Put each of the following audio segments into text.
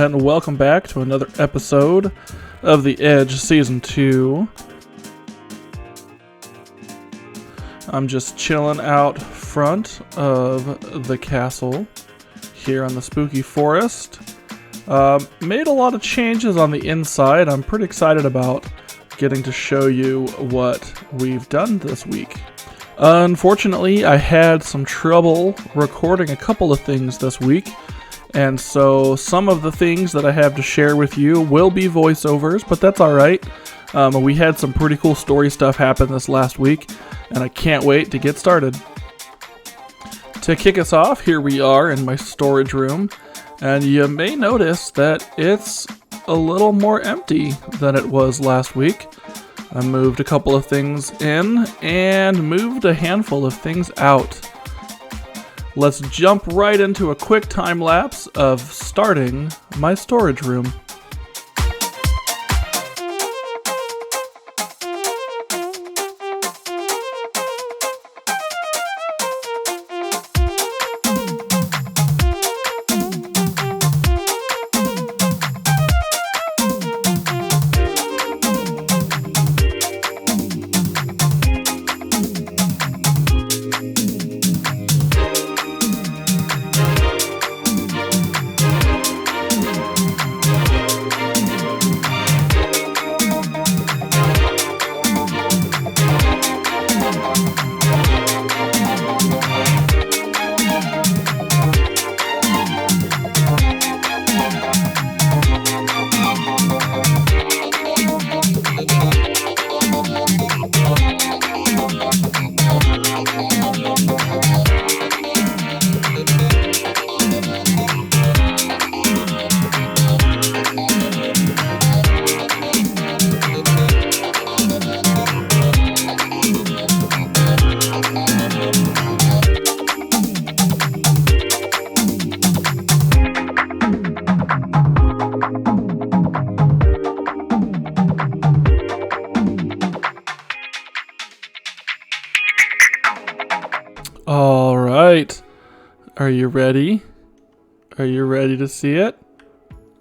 and welcome back to another episode of the Edge Season 2. I'm just chilling out front of the castle here on the spooky forest. Made a lot of changes on the inside. I'm pretty excited about getting to show you what we've done this week. Unfortunately, I had some trouble recording a couple of things this week. And so some of the things that I have to share with you will be voiceovers, but that's alright. We had some pretty cool story stuff happen this last week, and I can't wait to get started. To kick us off, here we are in my storage room, and you may notice that it's a little more empty than it was last week. I moved a couple of things in and moved a handful of things out. Let's jump right into a quick time lapse of starting my storage room. Alright, are you ready? Are you ready to see it?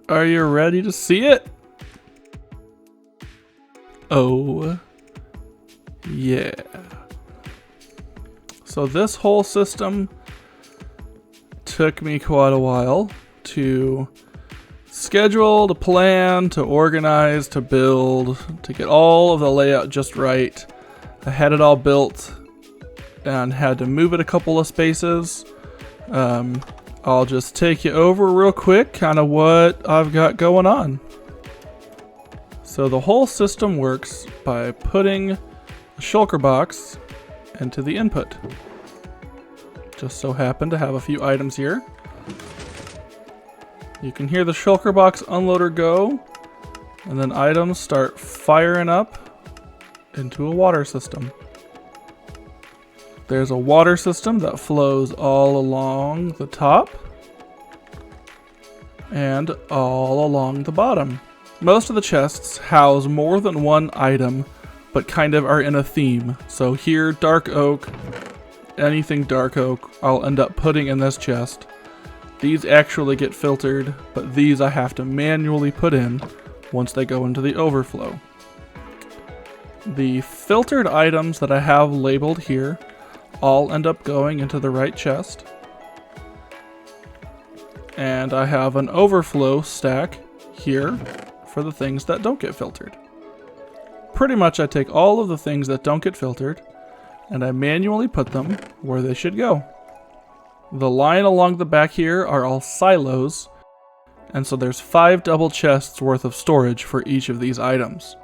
Are you ready to see it? Oh, yeah. So this whole system took me quite a while to schedule, to plan, to organize, to build, to get all of the layout just right. I had it all built and had to move it a couple of spaces. I'll just take you over real quick, kind of what I've got going on. So the whole system works by putting a shulker box into the input. Just so happen to have a few items here. You can hear the shulker box unloader go, and then items start firing up into a water system. There's a water system that flows all along the top and all along the bottom. Most of the chests house more than one item, but kind of are in a theme. So here, dark oak, anything dark oak, I'll end up putting in this chest. These actually get filtered, but these I have to manually put in once they go into the overflow. The filtered items that I have labeled here all end up going into the right chest. And I have an overflow stack here for the things that don't get filtered. Pretty much I take all of the things that don't get filtered and I manually put them where they should go. The line along the back here are all silos, and so there's 5 double chests worth of storage for each of these items.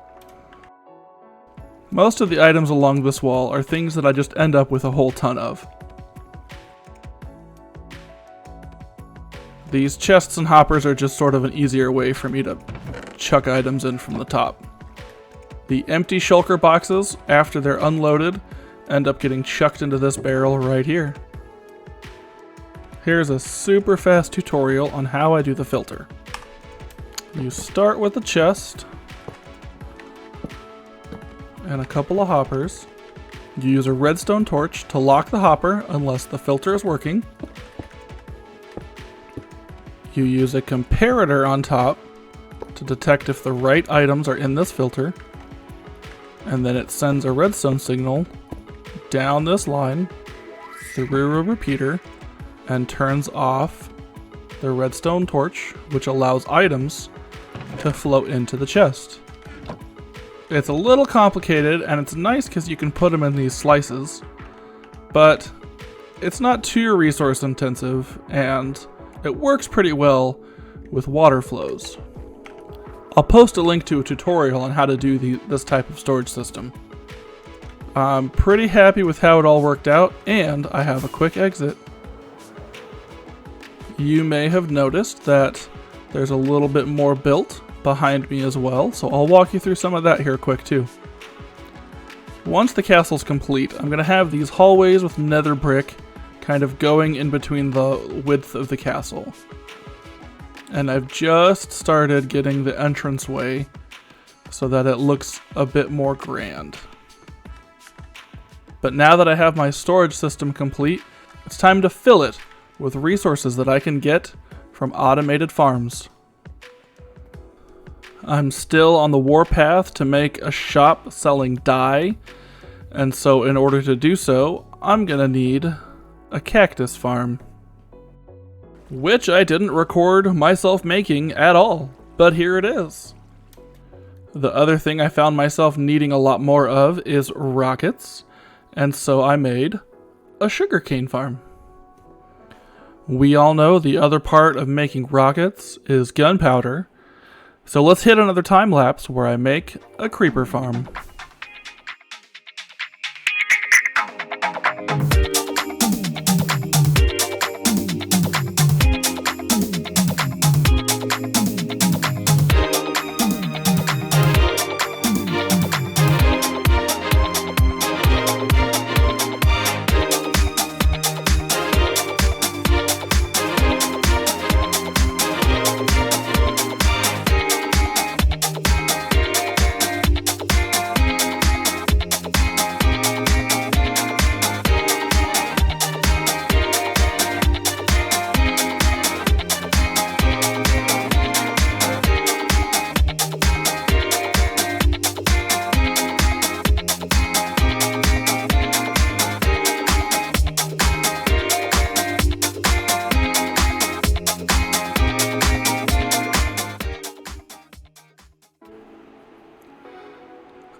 Most of the items along this wall are things that I just end up with a whole ton of. These chests and hoppers are just sort of an easier way for me to chuck items in from the top. The empty shulker boxes, after they're unloaded, end up getting chucked into this barrel right here. Here's a super fast tutorial on how I do the filter. You start with the chest and a couple of hoppers. You use a redstone torch to lock the hopper unless the filter is working. You use a comparator on top to detect if the right items are in this filter, and then it sends a redstone signal down this line through a repeater and turns off the redstone torch, which allows items to float into the chest. It's a little complicated, and it's nice because you can put them in these slices, but it's not too resource intensive, and it works pretty well with water flows. I'll post a link to a tutorial on how to do this type of storage system. I'm pretty happy with how it all worked out, and I have a quick exit. You may have noticed that there's a little bit more built behind me as well, so I'll walk you through some of that here quick too. Once the castle's complete, I'm going to have these hallways with nether brick kind of going in between the width of the castle. And I've just started getting the entranceway so that it looks a bit more grand. But now that I have my storage system complete, it's time to fill it with resources that I can get from automated farms. I'm still on the warpath to make a shop selling dye, and so in order to do so, I'm gonna need a cactus farm, which I didn't record myself making at all, but here it is. The other thing I found myself needing a lot more of is rockets, and so I made a sugarcane farm. We all know the other part of making rockets is gunpowder, so let's hit another time lapse where I make a creeper farm.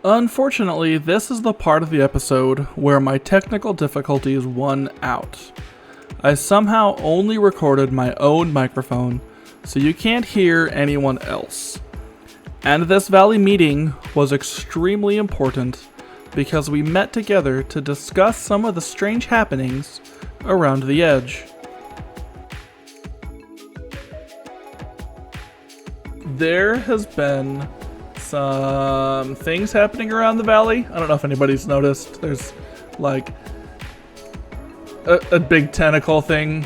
Unfortunately, this is the part of the episode where my technical difficulties won out. I somehow only recorded my own microphone, so you can't hear anyone else. And this Valley meeting was extremely important because we met together to discuss some of the strange happenings around the Edge. There has been some things happening around the valley. I don't know if anybody's noticed. There's like a big tentacle thing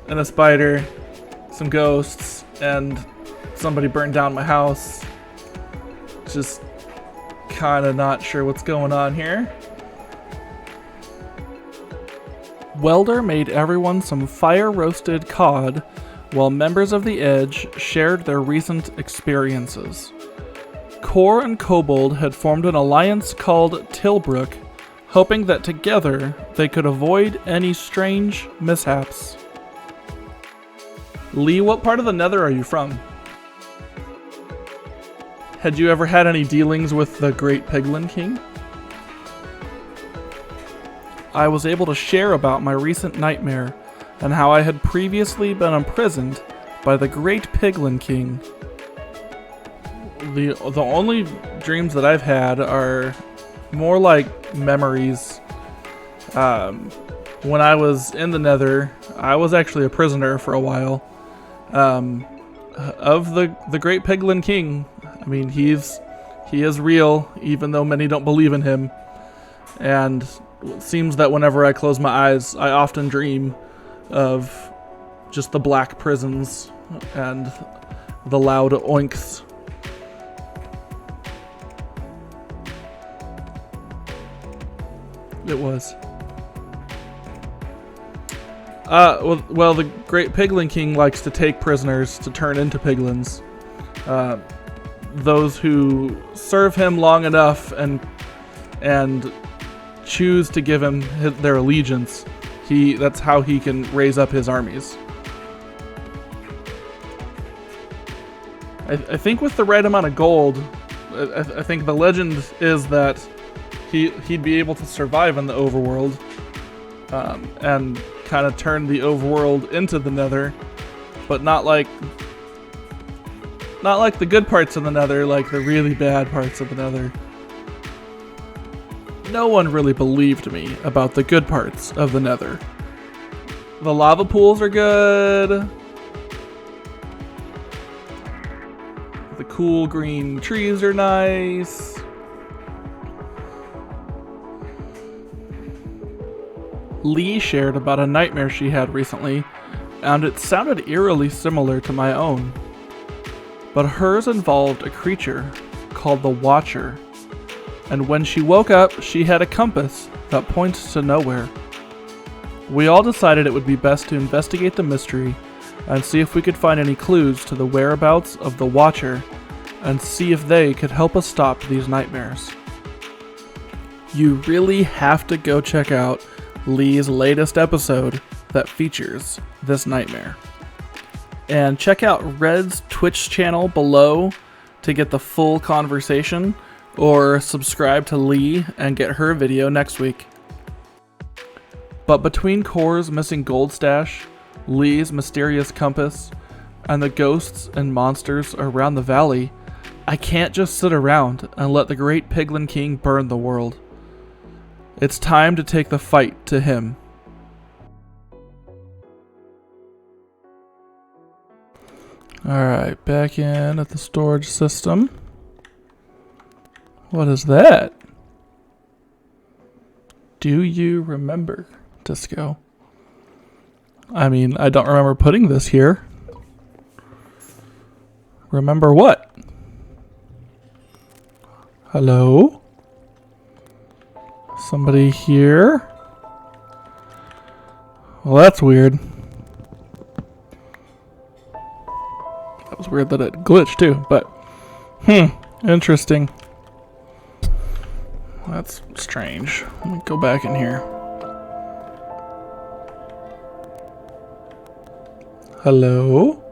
and a spider, some ghosts, and somebody burned down my house. Just kind of not sure what's going on here. Welder made everyone some fire-roasted cod while members of the Edge shared their recent experiences. Core and Kobold had formed an alliance called Tilbrook, hoping that together they could avoid any strange mishaps. Lee, what part of the Nether are you from? Had you ever had any dealings with the Great Piglin King? I was able to share about my recent nightmare and how I had previously been imprisoned by the Great Piglin King. The only dreams that I've had are more like memories. When I was in the Nether, I was actually a prisoner for a while of the Great Piglin King. I mean, he is real, even though many don't believe in him. And it seems that whenever I close my eyes, I often dream of just the black prisons and the loud oinks. It was. Well, the Great Piglin King likes to take prisoners to turn into piglins. Those who serve him long enough and choose to give him their allegiance, that's how he can raise up his armies. I think with the right amount of gold, I think the legend is that he'd be able to survive in the overworld, and kind of turn the overworld into the Nether, but not like the good parts of the Nether, like the really bad parts of the Nether. No one really believed me about the good parts of the Nether. The lava pools are good. The cool green trees are nice. Lee shared about a nightmare she had recently, and it sounded eerily similar to my own. But hers involved a creature called the Watcher, and when she woke up, she had a compass that points to nowhere. We all decided it would be best to investigate the mystery and see if we could find any clues to the whereabouts of the Watcher, and see if they could help us stop these nightmares. You really have to go check out Lee's latest episode that features this nightmare. And check out Red's Twitch channel below to get the full conversation, or subscribe to Lee and get her video next week. But between Core's missing gold stash, Lee's mysterious compass, and the ghosts and monsters around the valley, I can't just sit around and let the Great Piglin King burn the world. It's time to take the fight to him. Alright, back in at the storage system. What is that? Do you remember, Disco? I mean, I don't remember putting this here. Remember what? Hello? Somebody here? Well, that's weird. That was weird that it glitched too, but interesting. That's strange. Let me go back in here. Hello?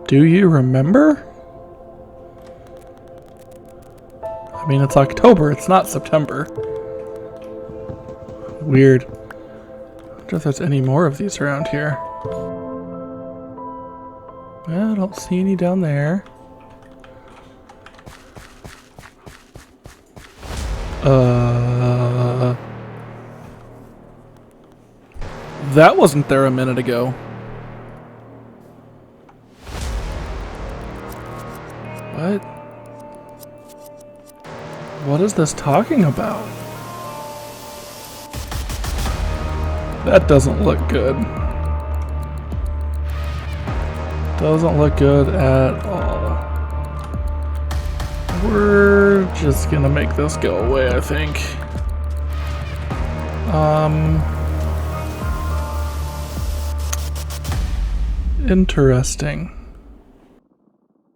Do you remember? I mean, it's October, it's not September. Weird. I wonder if there's any more of these around here. Well, I don't see any down there. That wasn't there a minute ago. What? What is this talking about? That doesn't look good. Doesn't look good at all. We're just gonna make this go away, I think. Interesting.